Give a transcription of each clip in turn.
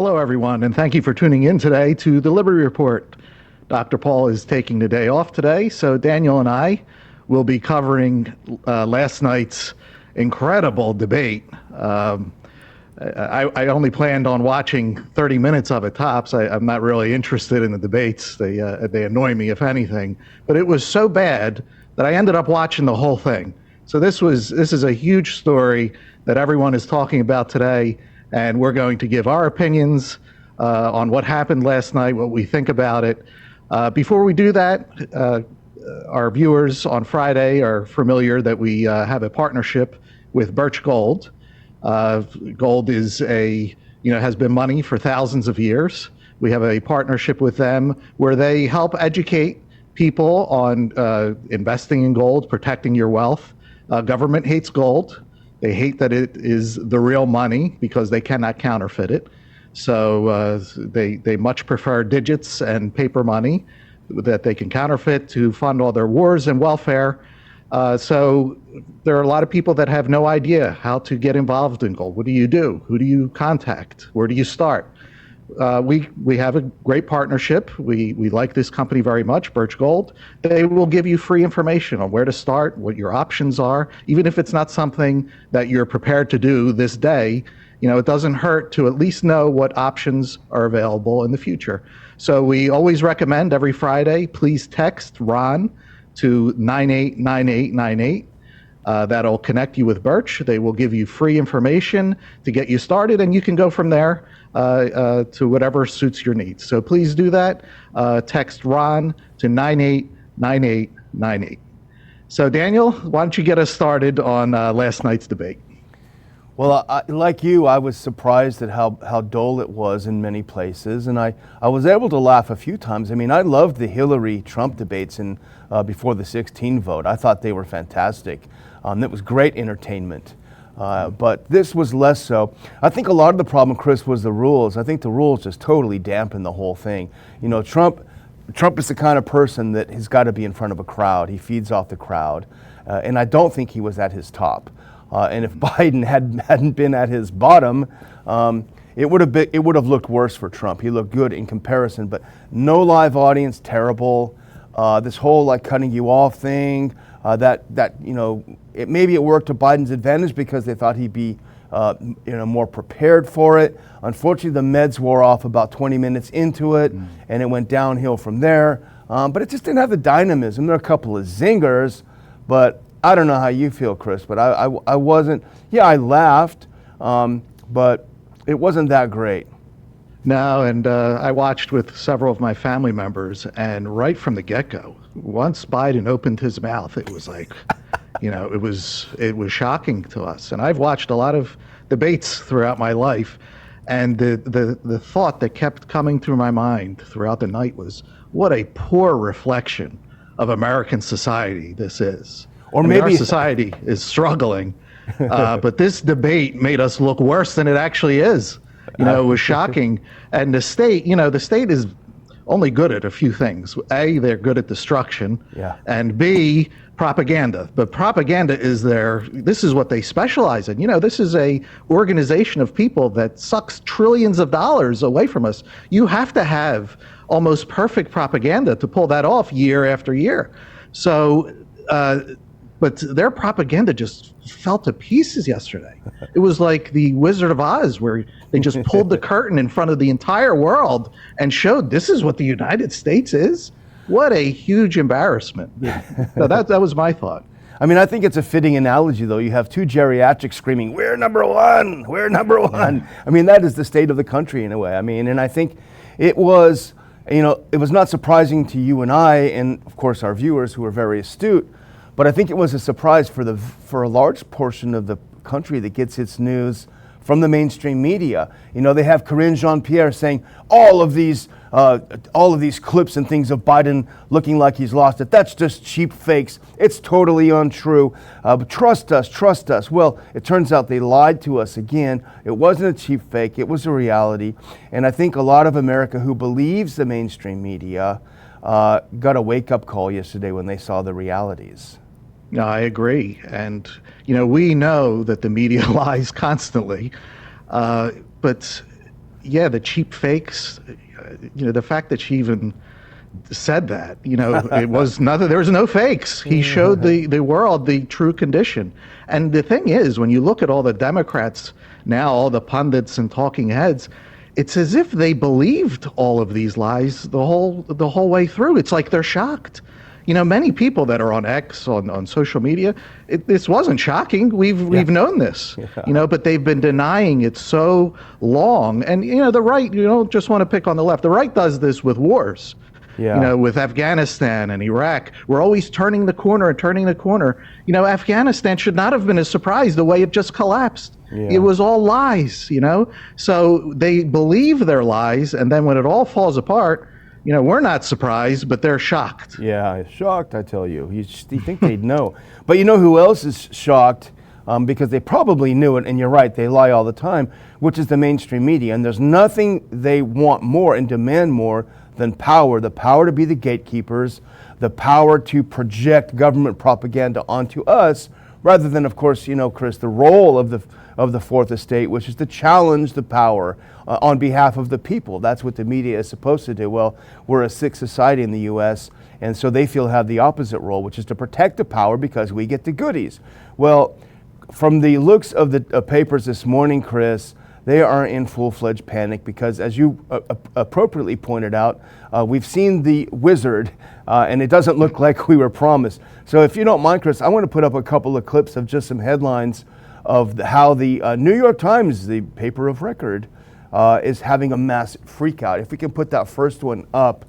Hello, everyone, and thank you for tuning in today to the Liberty Report. Dr. Paul is taking the day off today, so Daniel and I will be covering last night's incredible debate. I only planned on watching 30 minutes of it tops. I'm not really interested in the debates. They annoy me, if anything. But it was so bad that I ended up watching the whole thing. So this is a huge story that everyone is talking about today, and we're going to give our opinions on what happened last night, what we think about it. Before we do that, our viewers on Friday are familiar that we have a partnership with Birch Gold. Gold is has been money for thousands of years. We have a partnership with them where they help educate people on investing in gold, protecting your wealth. Government hates gold. They hate that it is the real money because they cannot counterfeit it. So they much prefer digits and paper money that they can counterfeit to fund all their wars and welfare. So there are a lot of people that have no idea how to get involved in gold. What do you do? Who do you contact? Where do you start? We have a great partnership. We like this company very much, Birch Gold. They will give you free information on where to start, what your options are, even if it's not something that you're prepared to do this day. It doesn't hurt to at least know what options are available in the future. So we always recommend every Friday, please text Ron to 989898. That'll connect you with Birch. They will give you free information to get you started, and you can go from there to whatever suits your needs. So please do that. Text Ron to 989898. So Daniel, why don't you get us started on last night's debate? Well, like you, I was surprised at how dull it was in many places, and I was able to laugh a few times. I mean, I loved the Hillary-Trump debates before the 16 vote. I thought they were fantastic. It was great entertainment, but this was less so. I think a lot of the problem, Chris, was the rules. I think the rules just totally dampened the whole thing. Trump is the kind of person that has got to be in front of a crowd. He feeds off the crowd, and I don't think he was at his top. And if Biden hadn't been at his bottom, it would have looked worse for Trump. He looked good in comparison, but no live audience, terrible. This whole cutting you off thing, maybe it worked to Biden's advantage because they thought he'd be more prepared for it. Unfortunately, the meds wore off about 20 minutes into it, and it went downhill from there. But it just didn't have the dynamism. There are a couple of zingers, but I don't know how you feel, Chris, but I wasn't. Yeah, I laughed, but it wasn't that great. No, and I watched with several of my family members, and right from the get-go, once Biden opened his mouth, it was like, it was shocking to us. And I've watched a lot of debates throughout my life, and the thought that kept coming through my mind throughout the night was, what a poor reflection of American society this is. Or maybe our society is struggling, but this debate made us look worse than it actually is. It was shocking. And the state is only good at a few things. A, they're good at destruction, and B, propaganda. But propaganda this is what they specialize in. This is a organization of people that sucks trillions of dollars away from us. You have to have almost perfect propaganda to pull that off year after year. So, but their propaganda just fell to pieces yesterday. It was like the Wizard of Oz, where they just pulled the curtain in front of the entire world and showed this is what the United States is. What a huge embarrassment. So that was my thought. I mean, I think it's a fitting analogy, though. You have two geriatrics screaming, "We're number one! We're number one!" I mean, that is the state of the country in a way. I mean, and I think it was, it was not surprising to you and I, and of course our viewers who are very astute. But I think it was a surprise for a large portion of the country that gets its news from the mainstream media. They have Karine Jean-Pierre saying all of these clips and things of Biden looking like he's lost it. That's just cheap fakes. It's totally untrue. But trust us. Well, it turns out they lied to us again. It wasn't a cheap fake. It was a reality. And I think a lot of America who believes the mainstream media got a wake-up call yesterday when they saw the realities. No, I agree. And, we know that the media lies constantly. But, yeah, the cheap fakes, the fact that she even said that, it was nothing, there was no fakes. He showed the world the true condition. And the thing is, when you look at all the Democrats now, all the pundits and talking heads, it's as if they believed all of these lies the whole way through. It's like they're shocked. Many people that are on X, on social media, this wasn't shocking. We've known this, but they've been denying it so long. And, the right, you don't just want to pick on the left. The right does this with wars. Yeah. With Afghanistan and Iraq, we're always turning the corner and turning the corner. Afghanistan should not have been a surprise the way it just collapsed. Yeah. It was all lies, So they believe their lies, and then when it all falls apart, we're not surprised, but they're shocked. Yeah, shocked, I tell you. You think they'd know. But you know who else is shocked? Because they probably knew it, and you're right, they lie all the time, which is the mainstream media. And there's nothing they want more and demand more than power. The power to be the gatekeepers, the power to project government propaganda onto us, rather than, of course, Chris, the role of the Fourth Estate, which is to challenge the power on behalf of the people. That's what the media is supposed to do. Well, we're a sick society in the U.S., and so they feel have the opposite role, which is to protect the power because we get the goodies. Well, from the looks of the papers this morning, Chris, they are in full-fledged panic because, as you appropriately pointed out, we've seen the wizard, and it doesn't look like we were promised. So if you don't mind, Chris, I want to put up a couple of clips of just some headlines of how the New York Times, the paper of record, is having a massive freak out. If we can put that first one up,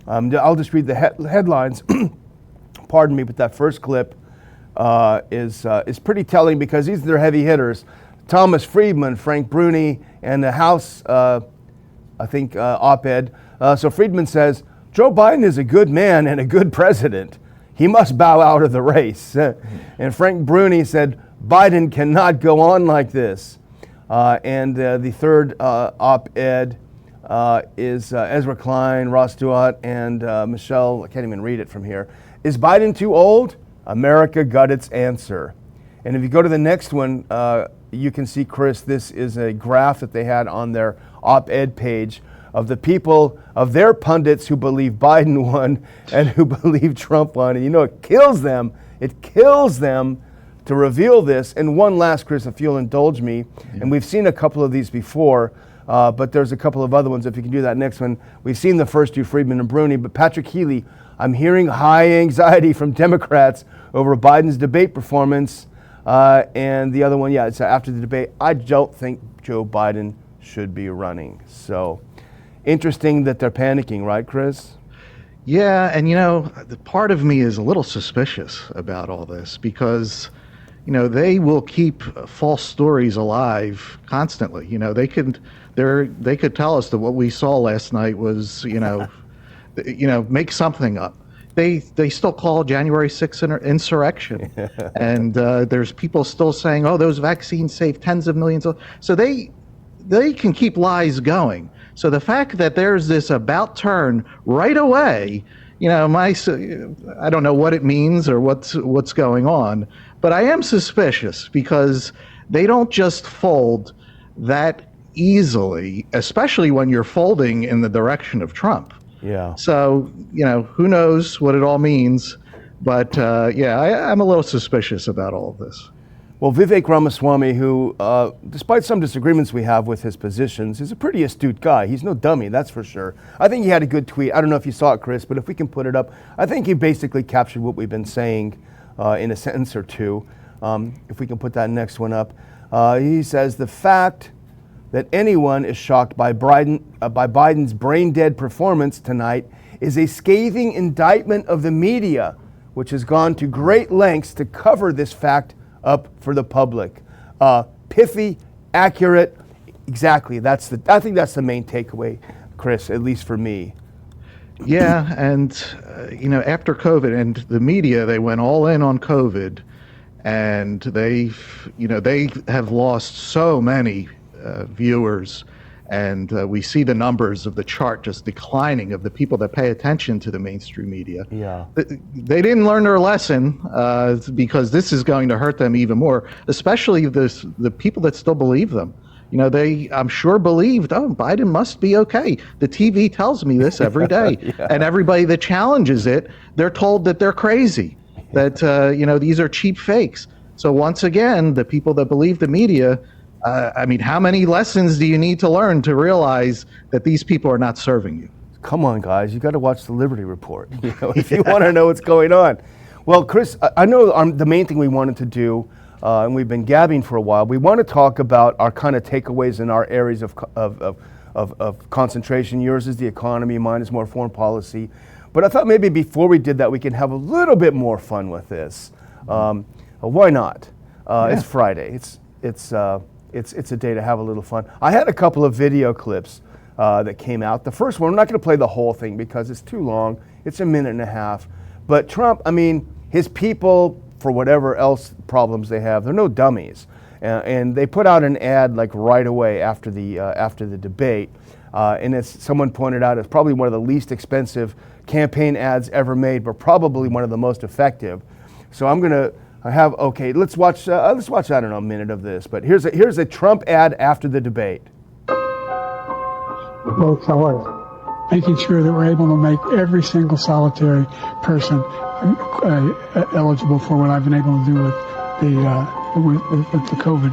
I'll just read the headlines. Pardon me, but that first clip is pretty telling because these are their heavy hitters. Thomas Friedman, Frank Bruni, and the House, op-ed. So Friedman says, Joe Biden is a good man and a good president. He must bow out of the race. And Frank Bruni said, Biden cannot go on like this. And the third op-ed is Ezra Klein, Ross Stewart, and Michelle, I can't even read it from here. Is Biden too old? America got its answer. And if you go to the next one, you can see, Chris, this is a graph that they had on their op-ed page of the people, of their pundits who believe Biden won and who believe Trump won. And it kills them. It kills them to reveal this. And one last, Chris, if you'll indulge me, and we've seen a couple of these before, but there's a couple of other ones. If you can do that next one. We've seen the first two, Friedman and Bruni, but Patrick Healy, I'm hearing high anxiety from Democrats over Biden's debate performance. And the other one, it's after the debate. I don't think Joe Biden should be running. So interesting that they're panicking, right, Chris? Yeah, and the part of me is a little suspicious about all this because, they will keep false stories alive constantly. They could tell us that what we saw last night was, make something up. They still call January 6th insurrection. And there's people still saying, oh, those vaccines saved tens of millions. So they can keep lies going. So the fact that there's this about turn right away, I don't know what it means or what's going on, but I am suspicious because they don't just fold that easily, especially when you're folding in the direction of Trump. Yeah. So, who knows what it all means. But, I'm a little suspicious about all of this. Well, Vivek Ramaswamy, who, despite some disagreements we have with his positions, is a pretty astute guy. He's no dummy, that's for sure. I think he had a good tweet. I don't know if you saw it, Chris, but if we can put it up, I think he basically captured what we've been saying in a sentence or two. If we can put that next one up. He says, the fact that anyone is shocked by Biden's brain-dead performance tonight is a scathing indictment of the media, which has gone to great lengths to cover this fact up for the public. Pithy, accurate, exactly. I think that's the main takeaway, Chris, at least for me. Yeah, and after COVID and the media, they went all in on COVID, and they have lost so many viewers, and we see the numbers of the chart just declining of the people that pay attention to the mainstream media. Yeah, they didn't learn their lesson because this is going to hurt them even more, especially the people that still believe them. I'm sure believed, oh, Biden must be okay. The TV tells me this every day. Yeah. And everybody that challenges it, they're told that they're crazy, that, these are cheap fakes. So once again, the people that believe the media, how many lessons do you need to learn to realize that these people are not serving you? Come on, guys, you got to watch the Liberty Report, if you want to know what's going on. Well, Chris, I know the main thing we wanted to do, and we've been gabbing for a while, we want to talk about our kind of takeaways in our areas of concentration. Yours is the economy, mine is more foreign policy. But I thought maybe before we did that, we could have a little bit more fun with this. Why not? It's Friday. It's a day to have a little fun. I had a couple of video clips that came out. The first one, I'm not going to play the whole thing because it's too long. It's a minute and a half. But Trump, his people, for whatever else problems they have, they're no dummies. And they put out an ad like right away after the debate. And as someone pointed out, it's probably one of the least expensive campaign ads ever made, but probably one of the most effective. So I'm going to let's watch, I don't know, a minute of this. But here's a Trump ad after the debate. Folks, how are you? Making sure that we're able to make every single solitary person eligible for what I've been able to do with the COVID.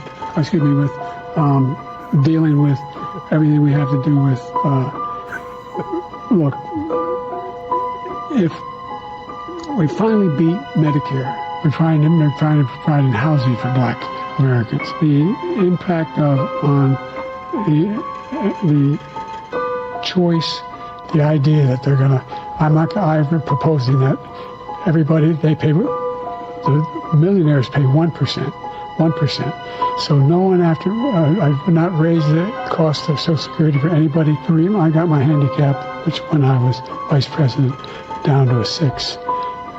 With dealing with everything we have to do with. Look, if we finally beat Medicare, we're trying to provide housing for Black Americans. The impact on the choice, the idea that they're gonna, I'm proposing that everybody, the millionaires pay 1%. So no one I would not raise the cost of Social Security for anybody. I got my handicap, which when I was vice president, down to a 6.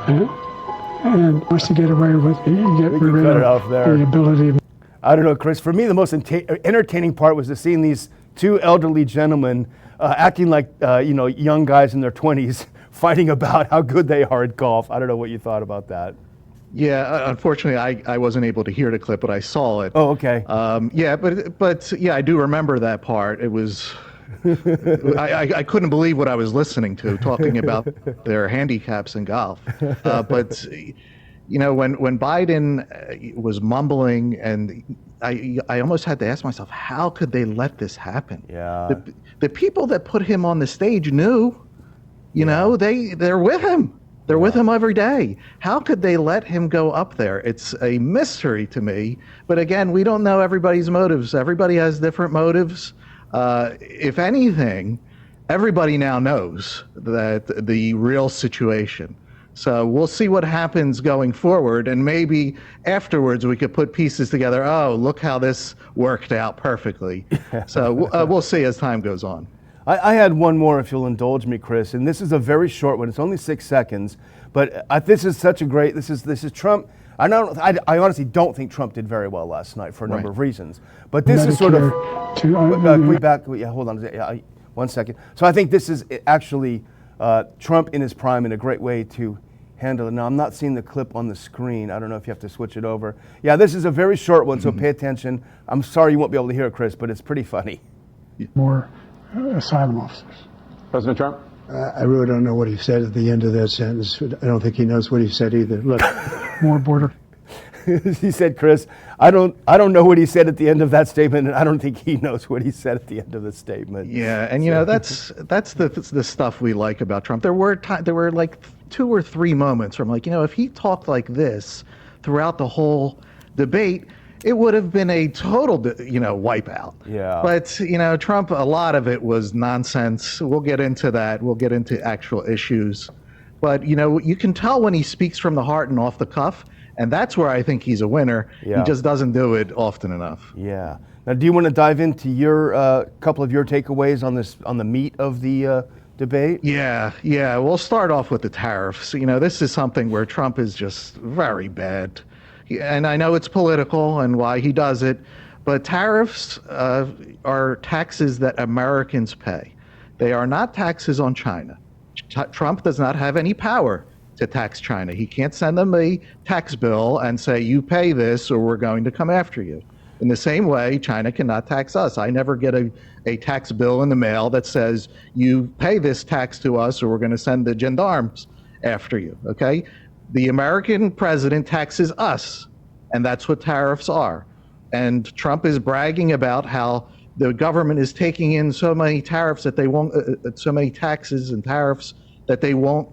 And wants to get away with get rid of the ability. I don't know, Chris. For me, the most entertaining part was to seeing these two elderly gentlemen acting like young guys in their 20s fighting about how good they are at golf. I don't know what you thought about that. Yeah, unfortunately, I wasn't able to hear the clip, but I saw it. Oh, okay. But I do remember that part. It was, I couldn't believe what I was listening to, talking about their handicaps in golf. But when Biden was mumbling, and I almost had to ask myself, how could they let this happen? Yeah. The people that put him on the stage knew, they're with him. They're with him every day. How could they let him go up there? It's a mystery to me. But again, we don't know everybody's motives. Everybody has different motives. If anything, everybody now knows that the real situation. So we'll see what happens going forward, and maybe afterwards we could put pieces together. Oh, look how this worked out perfectly. So we'll see as time goes on. I had one more, if you'll indulge me, Chris, and this is a very short one. It's only 6 seconds, but this is such a great. This is Trump. I honestly don't think Trump did very well last night for a number of reasons. But this is sort of. Hold on. 1 second. So I think this is actually Trump in his prime in a great way to handle it. Now, I'm not seeing the clip on the screen. I don't know if you have to switch it over. Yeah, this is a very short one, so pay attention. I'm sorry you won't be able to hear it, Chris, but it's pretty funny. More asylum officers. President Trump? I really don't know what he said at the end of that sentence. I don't think he knows what he said either. Look, more border. He said, Chris, I don't know what he said at the end of that statement, and I don't think he knows what he said at the end of the statement. Yeah, and that's the stuff we like about Trump. There were like 2 or 3 moments where I'm like, if he talked like this throughout the whole debate, it would have been a total, wipeout. Yeah. But, Trump, a lot of it was nonsense. We'll get into that. We'll get into actual issues. But, you can tell when he speaks from the heart and off the cuff, and that's where I think he's a winner. Yeah. He just doesn't do it often enough. Yeah. Now, do you want to dive into your couple of your takeaways on the meat of the debate? Yeah. We'll start off with the tariffs. This is something where Trump is just very bad. And I know it's political and why he does it, but tariffs are taxes that Americans pay. They are not taxes on China. Trump does not have any power to tax China. He can't send them a tax bill and say, you pay this or we're going to come after you. In the same way, China cannot tax us. I never get a tax bill in the mail that says, you pay this tax to us or we're going to send the gendarmes after you, okay? The American president taxes us, and that's what tariffs are. And Trump is bragging about how the government is taking in so many tariffs that they won't, so many taxes and tariffs that they won't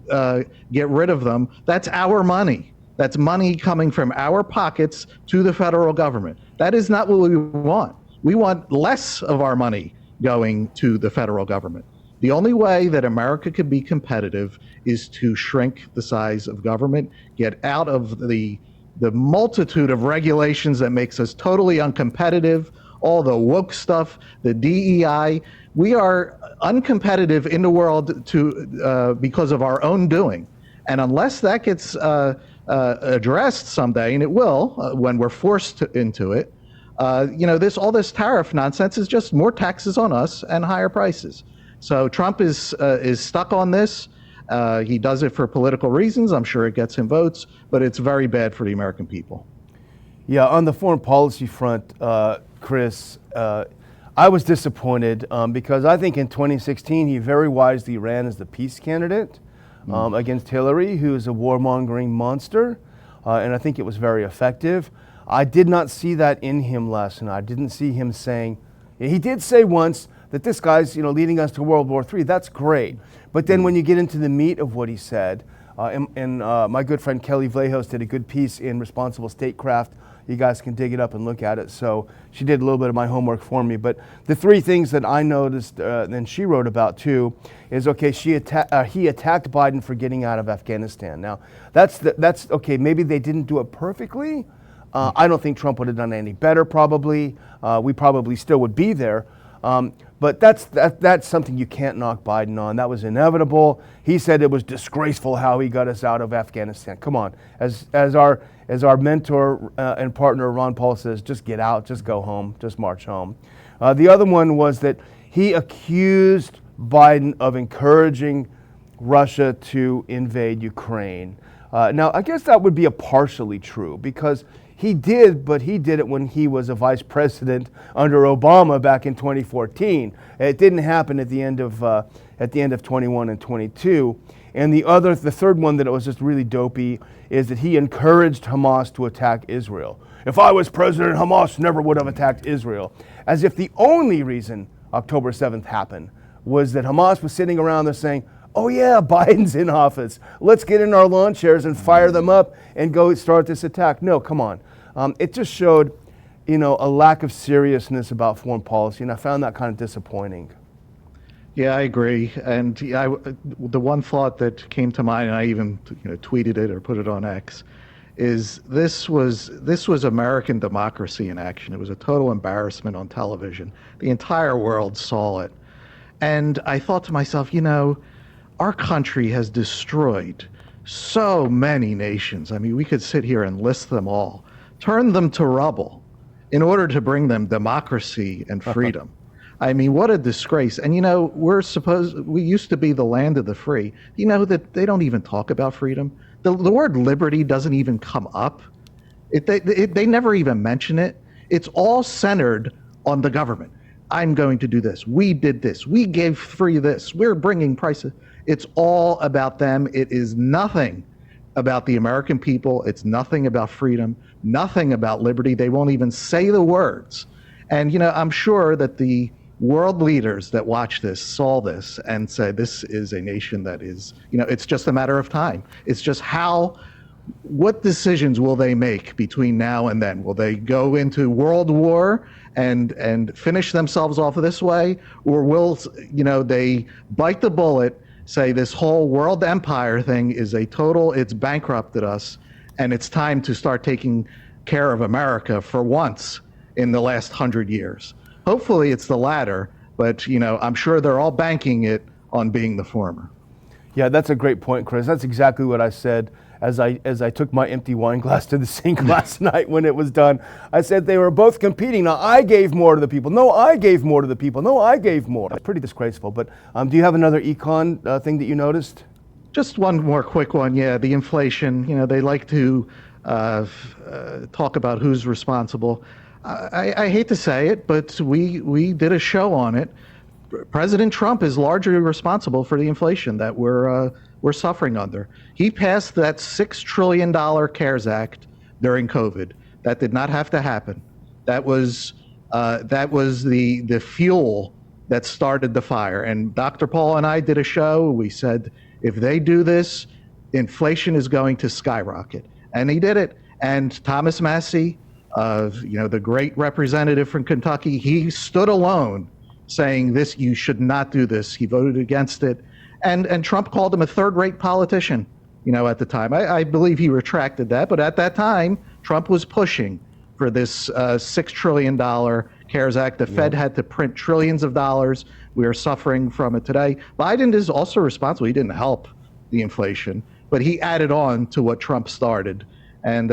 get rid of them. That's our money. That's money coming from our pockets to the federal government. That is not what we want. We want less of our money going to the federal government. The only way that America could be competitive is to shrink the size of government, get out of the multitude of regulations that makes us totally uncompetitive, all the woke stuff, the DEI. We are uncompetitive in the world because of our own doing. And unless that gets addressed someday, and it will when we're forced into it, all this tariff nonsense is just more taxes on us and higher prices. So Trump is stuck on this. He does it for political reasons. I'm sure it gets him votes, but it's very bad for the American people. Yeah, on the foreign policy front, Chris, I was disappointed because I think in 2016 he very wisely ran as the peace candidate against Hillary, who is a warmongering monster, and I think it was very effective. I did not see that in him last night. I didn't see him saying, he did say once that this guy's leading us to World War III. That's great. But then when you get into the meat of what he said, and my good friend Kelly Vlahos did a good piece in Responsible Statecraft. You guys can dig it up and look at it. So she did a little bit of my homework for me. But the three things that I noticed, and she wrote about too, is okay. He attacked Biden for getting out of Afghanistan. Now that's okay. Maybe they didn't do it perfectly. I don't think Trump would have done any better. Probably we probably still would be there. But that's something you can't knock Biden on. That was inevitable. He said it was disgraceful how he got us out of Afghanistan. Come on, as our mentor and partner Ron Paul says, just get out, just go home, just march home. The other one was that he accused Biden of encouraging Russia to invade Ukraine. Now, I guess that would be a partially true because he did, but he did it when he was a vice president under Obama back in 2014. It didn't happen at the end of 21 and 22. And the third one that was just really dopey is that he encouraged Hamas to attack Israel. If I was president, Hamas never would have attacked Israel. As if the only reason October 7th happened was that Hamas was sitting around there saying, oh yeah, Biden's in office. Let's get in our lawn chairs and fire them up and go start this attack. No, come on. It just showed, a lack of seriousness about foreign policy, and I found that kind of disappointing. Yeah, I agree. And the one thought that came to mind, and I even tweeted it or put it on X, is this was American democracy in action. It was a total embarrassment on television. The entire world saw it. And I thought to myself, our country has destroyed so many nations. I mean, we could sit here and list them all, turn them to rubble in order to bring them democracy and freedom. I mean, what a disgrace. And we used to be the land of the free. You know that they don't even talk about freedom. The word liberty doesn't even come up. They never even mention it. It's all centered on the government. I'm going to do this. We did this. We gave free this. We're bringing prices. It's all about them. It is nothing about the American people. It's nothing about freedom, nothing about liberty. They won't even say the words. And, I'm sure that the world leaders that watch this saw this and said, this is a nation that is, it's just a matter of time. It's just what decisions will they make between now and then? Will they go into world war and finish themselves off this way? Or will, they bite the bullet, say this whole world empire thing is it's bankrupted us, and it's time to start taking care of America for once in the last 100 years. Hopefully it's the latter, but I'm sure they're all banking it on being the former. Yeah, that's a great point, Chris. That's exactly what I said as I took my empty wine glass to the sink last night when it was done. I said they were both competing. Now, I gave more to the people. No, I gave more to the people. No, I gave more. It's pretty disgraceful. But do you have another econ thing that you noticed? Just one more quick one. Yeah, the inflation. They like to talk about who's responsible. I hate to say it, but we did a show on it. President Trump is largely responsible for the inflation that we're suffering under. He passed that $6 trillion CARES Act during COVID. That did not have to happen. That was the fuel that started the fire. And Dr. Paul and I did a show. We said if they do this, inflation is going to skyrocket, and he did it. And Thomas Massey, the great representative from Kentucky, he stood alone saying this, you should not do this. He voted against it. And Trump called him a third-rate politician, at the time. I believe he retracted that, but at that time, Trump was pushing for this $6 trillion CARES Act. The Fed had to print trillions of dollars. We are suffering from it today. Biden is also responsible. He didn't help the inflation, but he added on to what Trump started. And,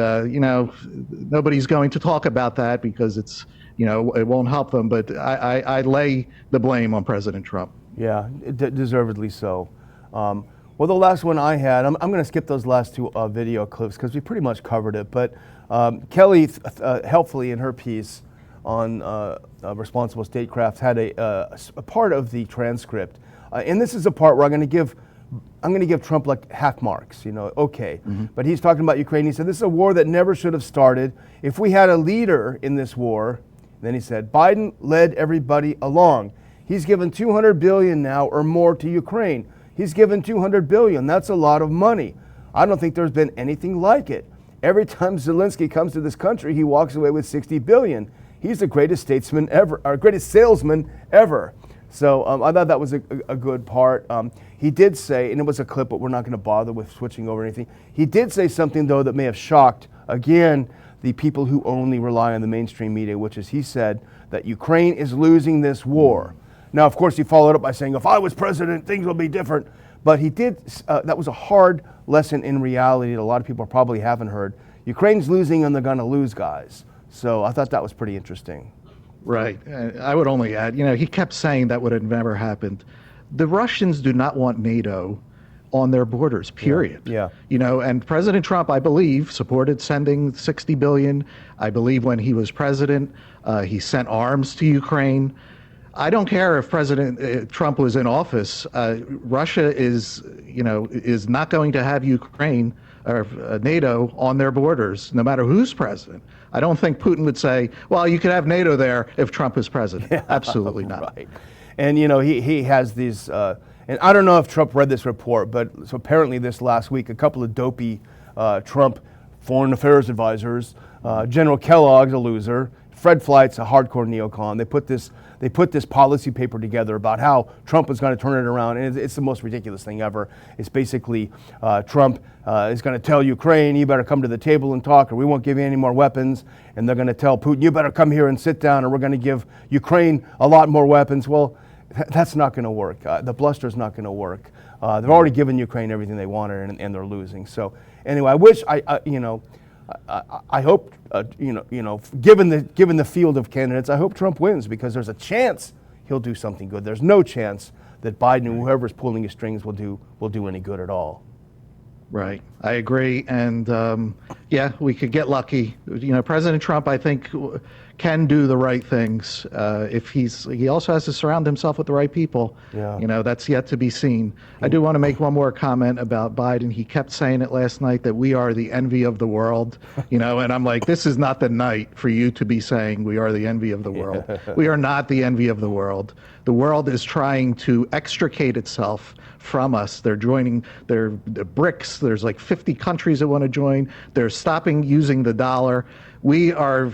nobody's going to talk about that because it's, it won't help them. But I lay the blame on President Trump. Yeah, deservedly so. Well, the last one I had, I'm going to skip those last two video clips because we pretty much covered it. But Kelly, helpfully in her piece on responsible statecraft, had a part of the transcript. And this is a part where I'm going to give Trump like half marks, okay. Mm-hmm. But he's talking about Ukraine. He said, this is a war that never should have started. If we had a leader in this war, then he said, Biden led everybody along. He's given $200 billion now or more to Ukraine. He's given $200 billion. That's a lot of money. I don't think there's been anything like it. Every time Zelensky comes to this country, he walks away with $60 billion. He's the greatest statesman ever, or greatest salesman ever. So I thought that was a good part. He did say, and it was a clip, but we're not going to bother with switching over anything. He did say something, though, that may have shocked, again, the people who only rely on the mainstream media, which is he said that Ukraine is losing this war. Now, of course, he followed up by saying, if I was president, things will be different. But he did, that was a hard lesson in reality that a lot of people probably haven't heard. Ukraine's losing and they're going to lose, guys. So I thought that was pretty interesting. Right. I would only add, he kept saying that would have never happened. The Russians do not want NATO on their borders, period. Yeah. And President Trump, I believe, supported sending $60 billion. I believe when he was president, he sent arms to Ukraine. I don't care if President Trump was in office. Russia is not going to have Ukraine or NATO on their borders, no matter who's president. I don't think Putin would say, well, you could have NATO there if Trump is president. Yeah, absolutely not. Right. And, he has these, and I don't know if Trump read this report, but so apparently this last week, a couple of dopey Trump foreign affairs advisors, General Kellogg's a loser, Fred Flight's a hardcore neocon. They put this policy paper together about how Trump was going to turn it around, and it's the most ridiculous thing ever. It's basically Trump is going to tell Ukraine, you better come to the table and talk, or we won't give you any more weapons. And they're going to tell Putin, you better come here and sit down, or we're going to give Ukraine a lot more weapons. Well, that's not going to work. The bluster's not going to work. They've already given Ukraine everything they wanted, and they're losing. So anyway, I wish I hope, given the field of candidates, I hope Trump wins because there's a chance he'll do something good. There's no chance that Biden and whoever's pulling his strings will do any good at all. Right. I agree. And we could get lucky. President Trump, I think, can do the right things. He also has to surround himself with the right people. Yeah. That's yet to be seen. I do want to make one more comment about Biden. He kept saying it last night that we are the envy of the world, and I'm like, this is not the night for you to be saying we are the envy of the world. We are not the envy of the world. The world is trying to extricate itself from us. They're joining the BRICS. There's like 50 countries that want to join. They're stopping using the dollar. We are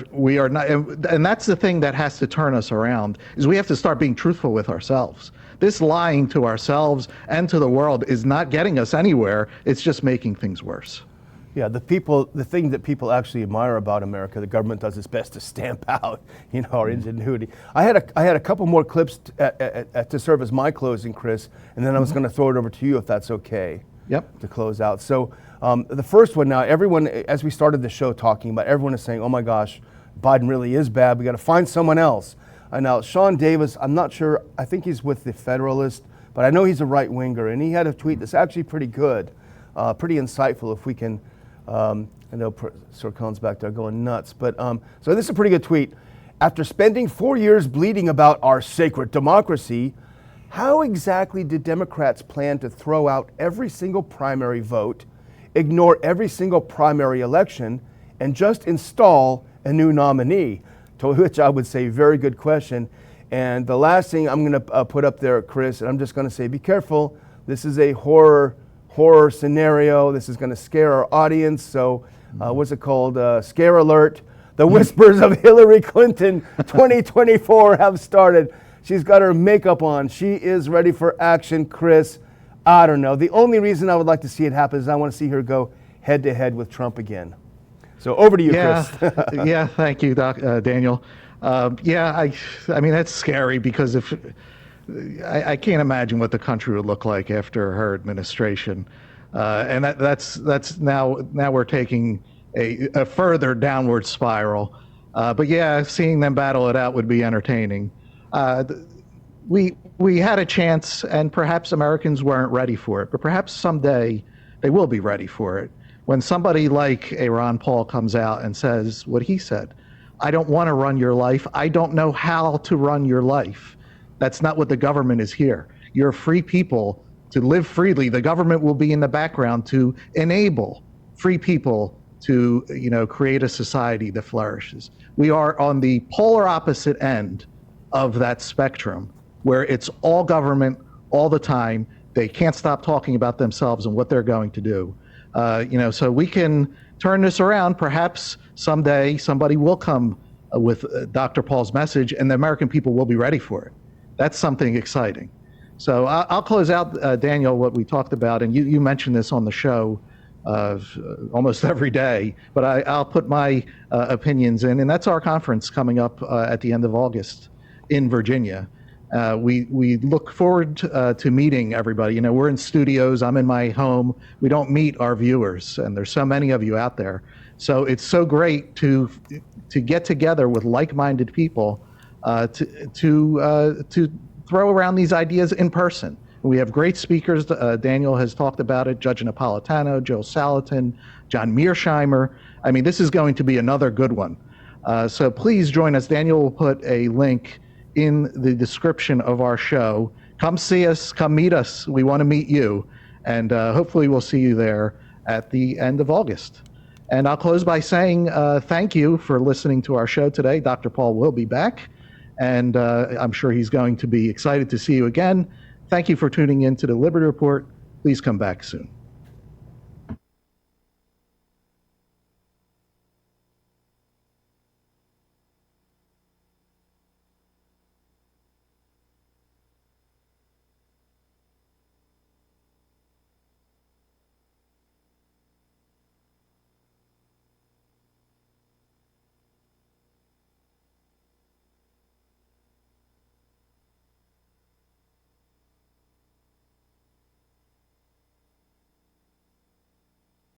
not, and that's the thing that has to turn us around, is we have to start being truthful with ourselves. This lying to ourselves and to the world is not getting us anywhere. It's just making things worse. Yeah, the thing that people actually admire about America, the government does its best to stamp out, our ingenuity. I had a couple more clips to serve as my closing, Chris, and then I was going to throw it over to you if that's okay. Yep. To close out. So the first one now, everyone, as we started the show talking about, everyone is saying, oh my gosh, Biden really is bad. We got to find someone else. Now, Sean Davis, I'm not sure, I think he's with the Federalist, but I know he's a right-winger, and he had a tweet that's actually pretty good, pretty insightful if we can I know Sir Cohn's back there going nuts. But so this is a pretty good tweet. After spending 4 years bleeding about our sacred democracy, how exactly did Democrats plan to throw out every single primary vote, ignore every single primary election, and just install a new nominee? To which I would say, very good question. And the last thing I'm going to put up there, Chris, and I'm just going to say, be careful. This is a horror scenario. This is going to scare our audience. So what's it called? Scare alert. The whispers of Hillary Clinton 2024 have started. She's got her makeup on. She is ready for action, Chris. I don't know. The only reason I would like to see it happen is I want to see her go head to head with Trump again. So over to you, Chris. Yeah, thank you, Daniel. I mean, that's scary because if I can't imagine what the country would look like after her administration, and that's now we're taking a further downward spiral. But yeah, seeing them battle it out would be entertaining. We had a chance, and perhaps Americans weren't ready for it, but perhaps someday they will be ready for it. When somebody like a Ron Paul comes out and says what he said, I don't want to run your life. I don't know how to run your life. That's not what the government is here. You're free people to live freely. The government will be in the background to enable free people to, create a society that flourishes. We are on the polar opposite end of that spectrum, where it's all government all the time. They can't stop talking about themselves and what they're going to do. So we can turn this around. Perhaps someday somebody will come with Dr. Paul's message, and the American people will be ready for it. That's something exciting. So I'll close out, Daniel, what we talked about, and you mentioned this on the show almost every day, but I'll put my opinions in, and that's our conference coming up at the end of August in Virginia. We look forward to meeting everybody. We're in studios. I'm in my home. We don't meet our viewers, and there's so many of you out there. So it's so great to get together with like-minded people to throw around these ideas in person. We have great speakers. Daniel has talked about it. Judge Napolitano, Joe Salatin, John Mearsheimer. I mean, this is going to be another good one. So please join us. Daniel will put a link in the description of our show. Come see us, come meet us. We want to meet you. And hopefully we'll see you there at the end of August. And I'll close by saying thank you for listening to our show today. Dr. Paul will be back, and I'm sure he's going to be excited to see you again. Thank you for tuning in to the Liberty Report. Please come back soon.